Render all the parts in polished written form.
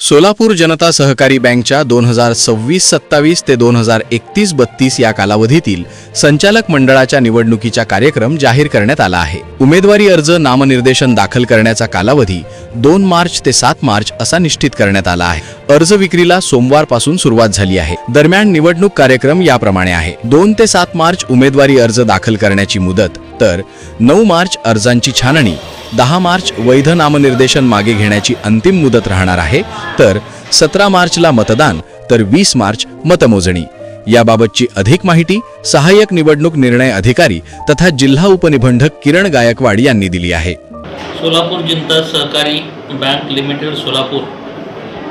सोलापूर जनता सहकारी बँकच्या 2026-27 ते 2031-32 या कालावधीतील संचालक मंडळाच्या निवडणुकीचा कार्यक्रम जाहीर करण्यात आला आहे। उमेदवारी अर्ज नामनिर्देशन दाखल करण्याचा कालावधी 2 मार्च ते 7 मार्च असा निश्चित करण्यात आला आहे। अर्ज विक्रीला सोमवारपासून सुरुवात झाली आहे। दरम्यान निवडणूक कार्यक्रम याप्रमाणे आहे। 2 ते 7 मार्च उमेदवारी अर्ज दाखल करण्याची मुदत, तर 9 मार्च अर्जांची छाननी, 10 मार्च वैध नामनिर्देशन मागे घेण्याची अंतिम मुदत राहणार आहे, तर 17 मार्चला मतदान, तर 20 मार्च मतमोजणी। याबाबतची अधिक माहिती सहाय्यक निवडणूक निर्णय अधिकारी तथा जिल्हा उपनिबंधक किरण गायकवाड यांनी दिली आहे। सोलापूर जनता सहकारी बँक लिमिटेड सोलापूर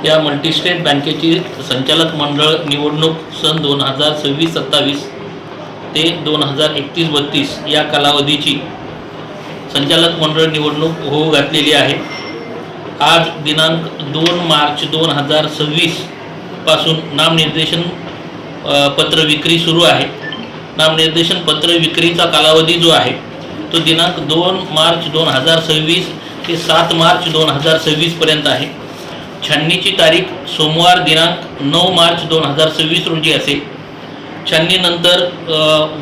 या मल्टीस्टेट बँकेची संचालक मंडळ निवडणूक सन 2026-27 ते 2031-32 या कालावधीची संचालक मंडळ निवडणूक होऊ घातलेली आहे। आज दिनांक 2 मार्च 2026 पासून नामनिर्देशन पत्र विक्री सुरू आहे। नामनिर्देशन पत्र विक्रीचा कालावधी जो आहे तो दिनांक 2 मार्च 2026 ते 7 मार्च 2026 पर्यंत आहे। छाननीची तारीख सोमवार दिनांक 9 मार्च 2026 रोजी असेल। छाननीनंतर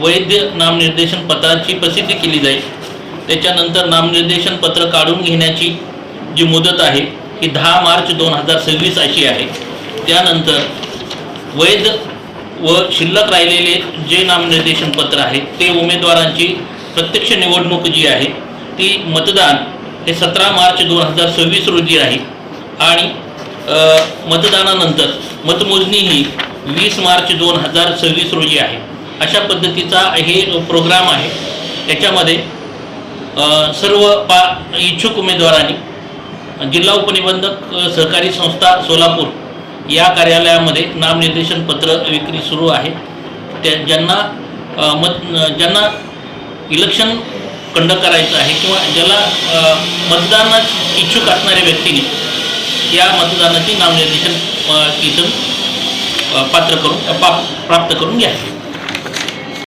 वैध नामनिर्देशन पत्राची प्रसिद्धी केली जाईल। त्याच्यानंतर नामनिर्देशन पत्र काढून घेण्याची जी मुदत आहे ही 10 मार्च 2026 अशी आहे। त्यानंतर वैध व शिल्लक राहिलेले जे नामनिर्देशन पत्र आहे ते उमेदवारांची प्रत्यक्ष निवडणूक जी आहे ती मतदान हे 17 मार्च 2026 रोजी आहे आणि मतदानानंतर मतमोजणी ही 20 मार्च 2026 रोजी आहे। अशा पद्धतीचा हे प्रोग्राम आहे। याच्यामध्ये सर्व इच्छुक उमेदवारांनी जिल्हा उपनिबंधक सहकारी संस्था सोलापूर या कार्यालयामध्ये नामनिर्देशन पत्र विक्री सुरू आहे। ज्यांना इलेक्शन कंडक्ट करायचं आहे किंवा ज्याला मतदानात इच्छुक असणाऱ्या व्यक्तीने या मतदानाची नामनिर्देशन इथून प्राप्त करून घ्या।